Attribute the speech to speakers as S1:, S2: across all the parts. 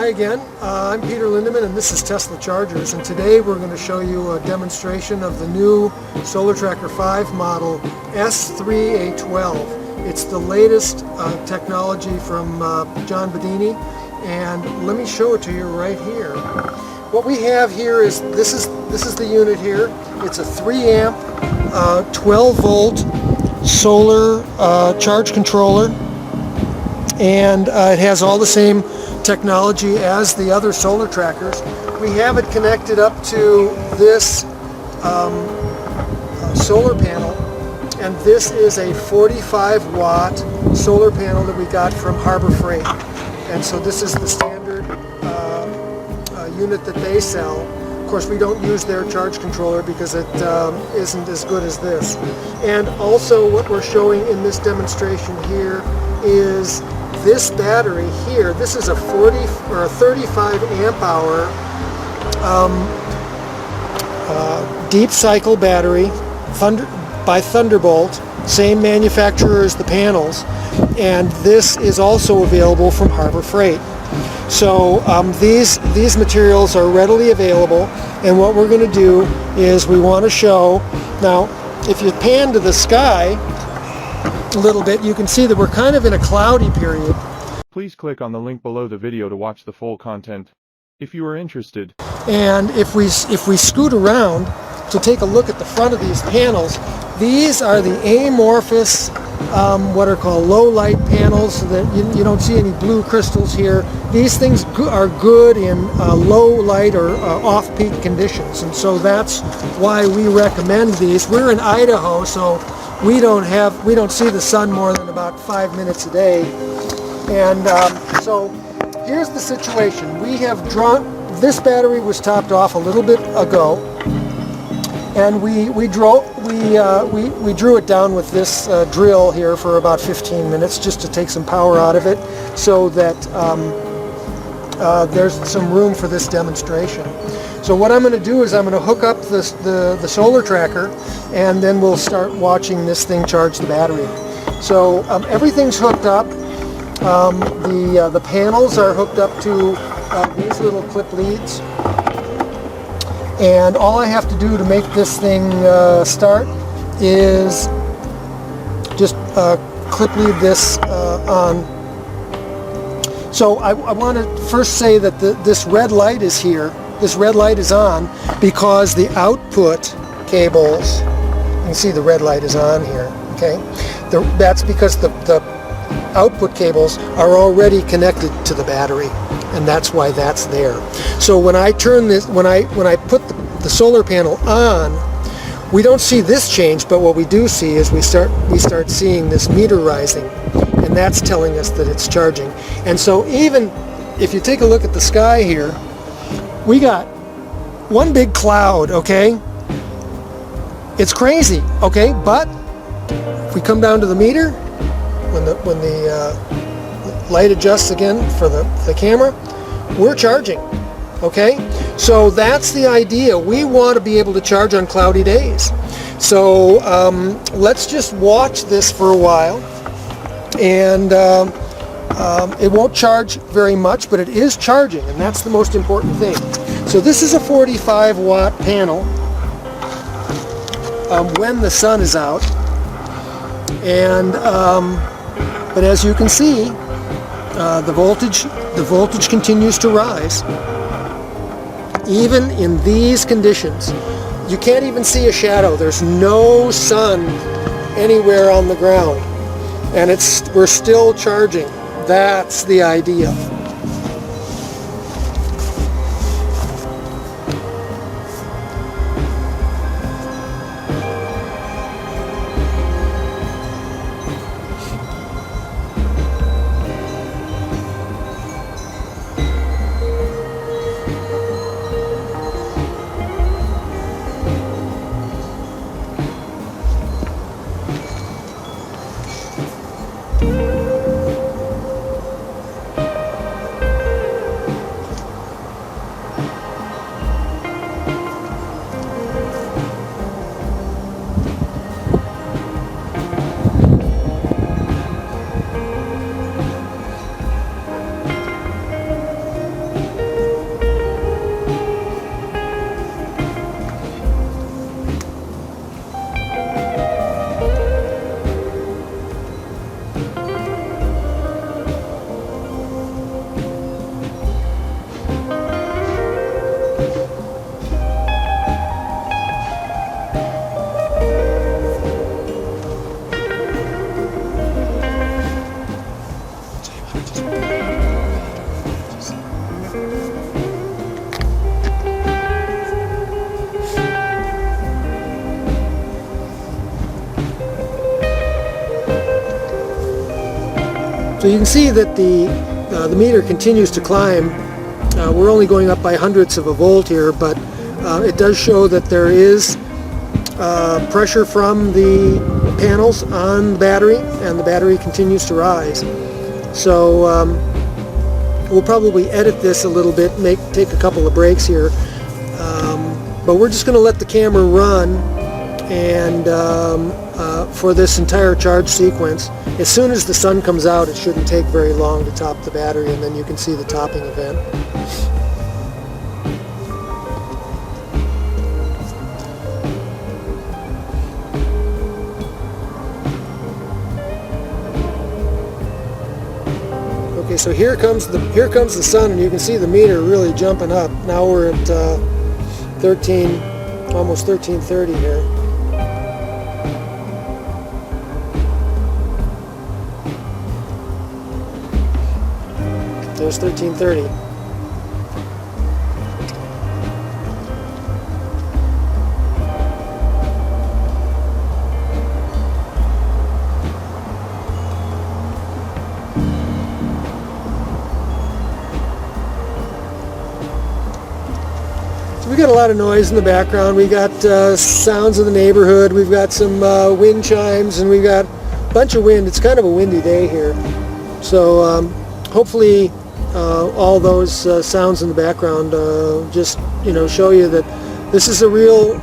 S1: Hi again, I'm Peter Lindeman and this is Tesla Chargers, and today we're going to show you a demonstration of the new SolarTracker 5 model S3A12. It's the latest technology from John Bedini, and let me show it to you right here. What we have here is, this is the unit here. It's a 3 amp 12 volt solar charge controller, and it has all the same technology as the other solar trackers. We have it connected up to this solar panel, and this is a 45 watt solar panel that we got from Harbor Freight, and so this is the standard unit that they sell. Of course, we don't use their charge controller because it isn't as good as this. And also what we're showing in this demonstration here is this battery here. This is a 35 amp hour deep cycle battery by Thunderbolt, same manufacturer as the panels, and this is also available from Harbor Freight. So these materials are readily available, and what we're going to do is we want to show, now if you pan to the sky a little bit, you can see that we're kind of in a cloudy period.
S2: Please click on the link below the video to watch the full content, if you are interested.
S1: And if we scoot around to take a look at the front of these panels, these are the amorphous, what are called low light panels, so that you don't see any blue crystals here. These things are good in low light or off-peak conditions, and so that's why we recommend these. We're in Idaho, so we don't see the sun more than about 5 minutes a day. And so here's the situation. We have drawn, this battery was topped off a little bit ago, and we drew it down with this drill here for about 15 minutes just to take some power out of it, so that there's some room for this demonstration. So what I'm going to do is I'm going to hook up the solar tracker, and then we'll start watching this thing charge the battery. So everything's hooked up. The panels are hooked up to these little clip leads, and all I have to do to make this thing start is just clip lead this on. So I want to first say that this red light is here. This red light is on because the output cables, you can see the red light is on here, okay? That's because the output cables are already connected to the battery, and that's why that's there. So when I turn this, when I put the solar panel on, we don't see this change, but what we do see is we start seeing this meter rising, and that's telling us that it's charging. And so even if you take a look at the sky here, we got one big cloud, okay? It's crazy, okay? But if we come down to the meter, when the light adjusts again for the camera, we're charging, okay? So that's the idea. We want to be able to charge on cloudy days. So let's just watch this for a while, and it won't charge very much, but it is charging, and that's the most important thing. So this is a 45 watt panel when the sun is out, and but as you can see, the voltage continues to rise even in these conditions. You can't even see a shadow. There's no sun anywhere on the ground, and we're still charging. That's the idea. So you can see that the meter continues to climb. We're only going up by hundredths of a volt here, but it does show that there is pressure from the panels on the battery, and the battery continues to rise. So we'll probably edit this a little bit, take a couple of breaks here, but we're just going to let the camera run and for this entire charge sequence. As soon as the sun comes out, it shouldn't take very long to top the battery, and then you can see the topping event. Okay, so here comes the sun, and you can see the meter really jumping up. Now we're at almost 1330 here. There's 1330. So we got a lot of noise in the background. We got sounds of the neighborhood. We've got some wind chimes, and we've got a bunch of wind. It's kind of a windy day here. So hopefully all those sounds in the background just show you that this is a real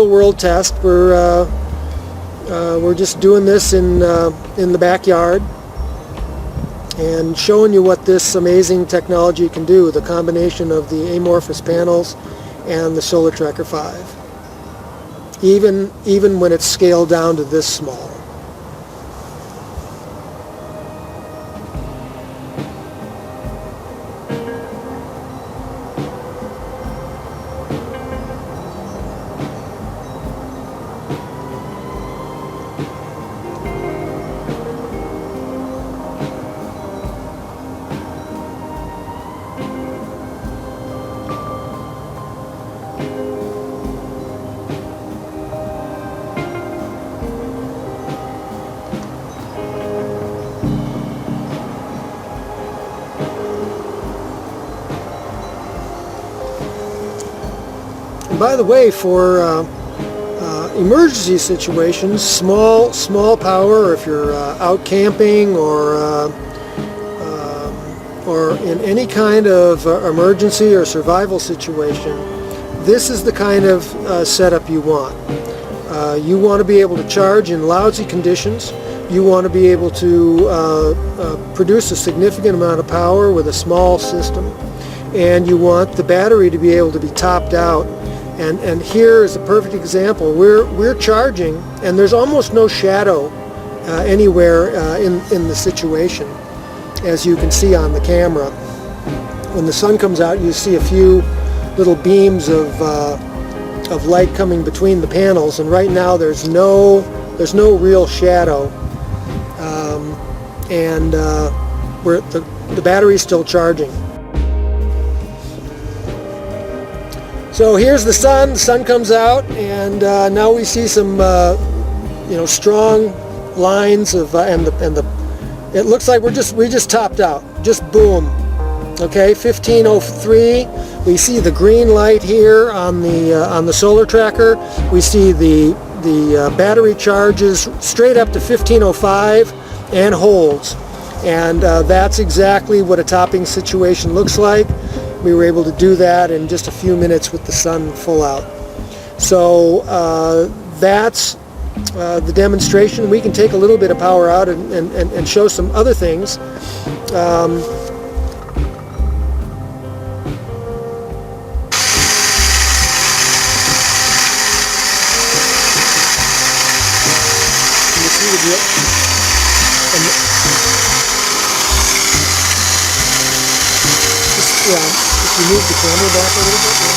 S1: world test. We're just doing this in the backyard and showing you what this amazing technology can do, the combination of the amorphous panels and the Solar Tracker 5, even when it's scaled down to this small. By the way, for emergency situations, small power, or if you're out camping or in any kind of emergency or survival situation, this is the kind of setup you want. You want to be able to charge in lousy conditions. You want to be able to produce a significant amount of power with a small system, and you want the battery to be able to be topped out. And here is a perfect example. We're charging, and there's almost no shadow anywhere in the situation, as you can see on the camera. When the sun comes out, you see a few little beams of light coming between the panels, and right now there's no real shadow, and the battery's still charging. So here's the sun comes out, and now we see some strong lines of it looks like we just topped out, just boom. Okay, 1503. We see the green light here on the Solar Tracker. We see the battery charges straight up to 1505 and holds, and that's exactly what a topping situation looks like. We were able to do that in just a few minutes with the sun full out. So that's the demonstration. We can take a little bit of power out and show some other things. You see the deal? If you move the camera back a little bit,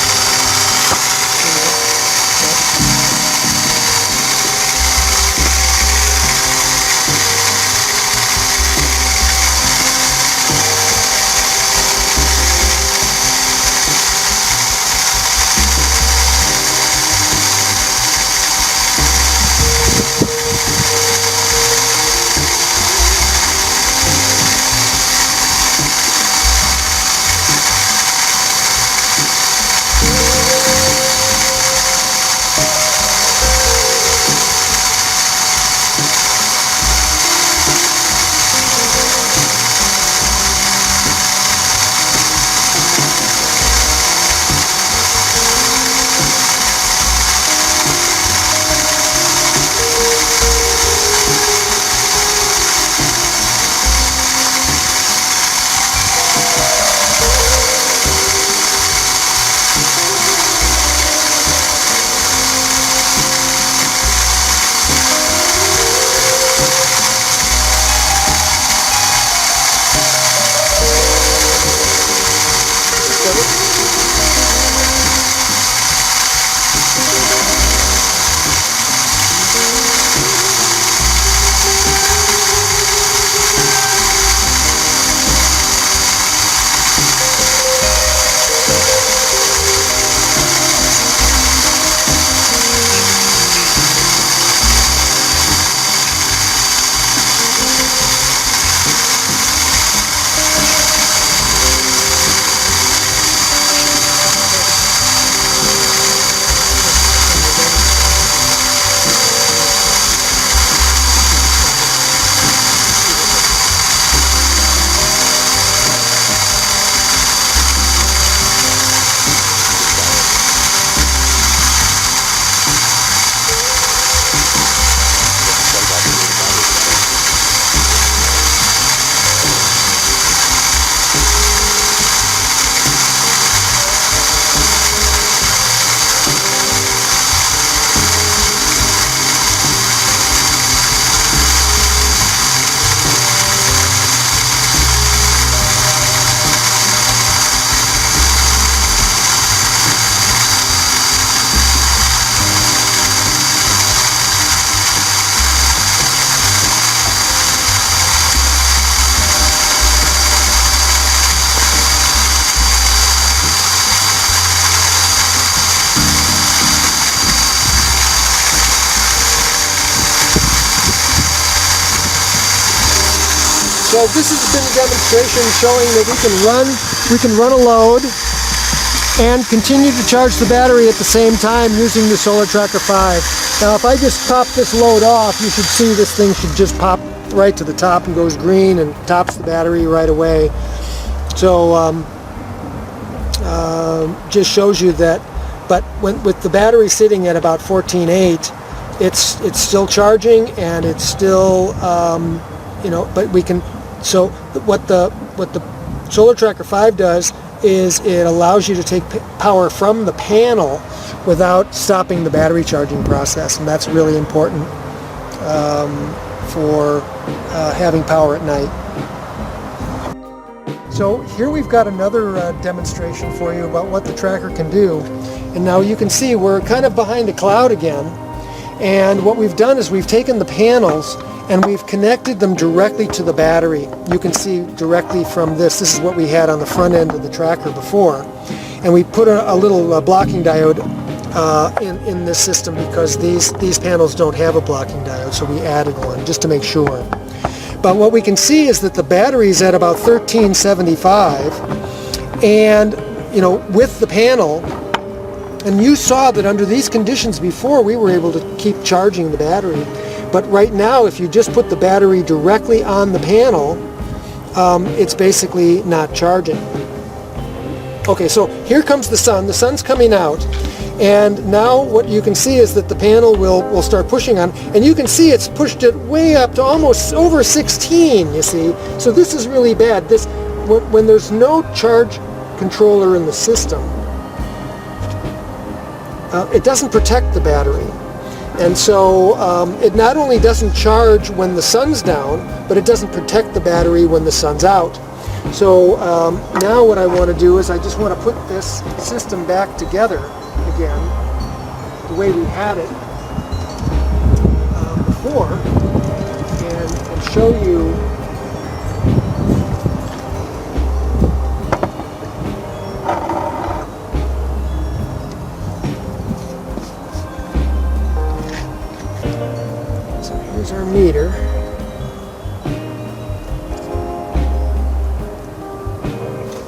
S1: So this has been a demonstration showing that we can run a load and continue to charge the battery at the same time using the Solar Tracker 5. Now if I just pop this load off, you should see this thing should just pop right to the top and goes green and tops the battery right away. So just shows you that, but with the battery sitting at about 14.8, it's still charging and it's still but we can, so what the Solar Tracker 5 does is it allows you to take power from the panel without stopping the battery charging process, and that's really important for having power at night. So here we've got another demonstration for you about what the tracker can do. And now you can see we're kind of behind a cloud again, and what we've done is we've taken the panels and we've connected them directly to the battery. You can see directly from this is what we had on the front end of the tracker before. And we put a little blocking diode in this system because these panels don't have a blocking diode, so we added one just to make sure. But what we can see is that the battery's at about 1375, and with the panel, and you saw that under these conditions before we were able to keep charging the battery. But right now, if you just put the battery directly on the panel, it's basically not charging. Okay, so here comes the sun. The sun's coming out. And now what you can see is that the panel will start pushing on. And you can see it's pushed it way up to almost over 16, you see. So this is really bad. When there's no charge controller in the system, it doesn't protect the battery. And so it not only doesn't charge when the sun's down, but it doesn't protect the battery when the sun's out. So now what I want to do is I just want to put this system back together again, the way we had it before, and show you here's our meter.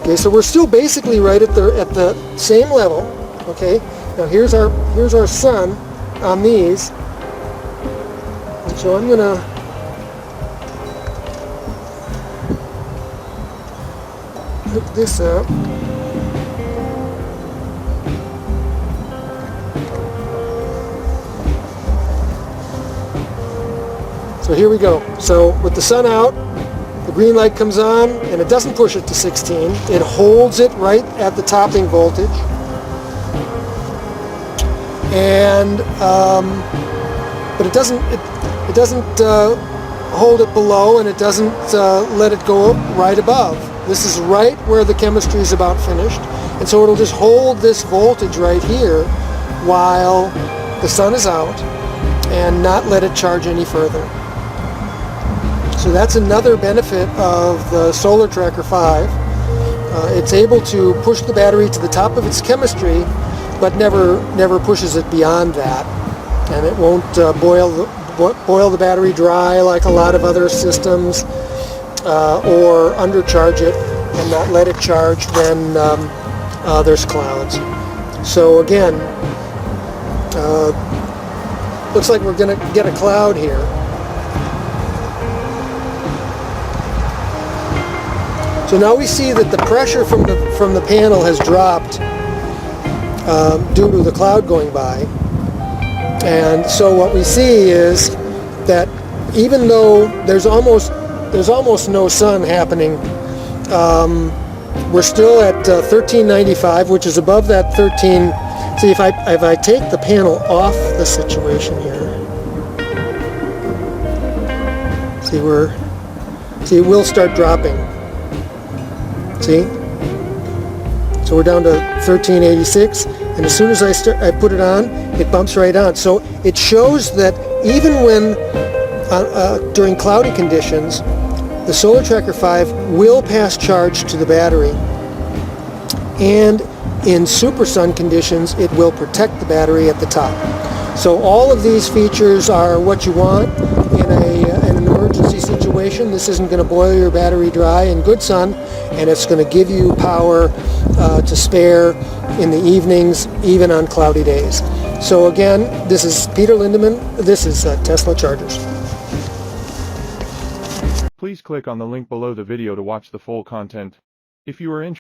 S1: Okay, so we're still basically right at the same level. Okay, now here's our sun on these, and so I'm gonna hook this up. So here we go. So with the sun out, the green light comes on, and it doesn't push it to 16. It holds it right at the topping voltage. And but it doesn't hold it below, and it doesn't let it go right above. This is right where the chemistry is about finished, and so it'll just hold this voltage right here while the sun is out and not let it charge any further. So that's another benefit of the Solar Tracker 5. It's able to push the battery to the top of its chemistry, but never pushes it beyond that, and it won't boil the battery dry like a lot of other systems, or undercharge it and not let it charge when there's clouds. So again, looks like we're going to get a cloud here. So now we see that the pressure from the panel has dropped due to the cloud going by. And so what we see is that even though there's almost no sun happening, we're still at 1395, which is above that 13. See, if I take the panel off the situation here, see, it will start dropping. See? So we're down to 1386, and as soon as I put it on, it bumps right on. So it shows that even when during cloudy conditions, the Solar Tracker 5 will pass charge to the battery, and in super sun conditions, it will protect the battery at the top. So all of these features are what you want in an emergency situation. operation. This isn't going to boil your battery dry in good sun, and it's going to give you power to spare in the evenings, even on cloudy days. So again, this is Peter Lindemann. This is Tesla Chargers.
S2: Please click on the link below the video to watch the full content. If you are interested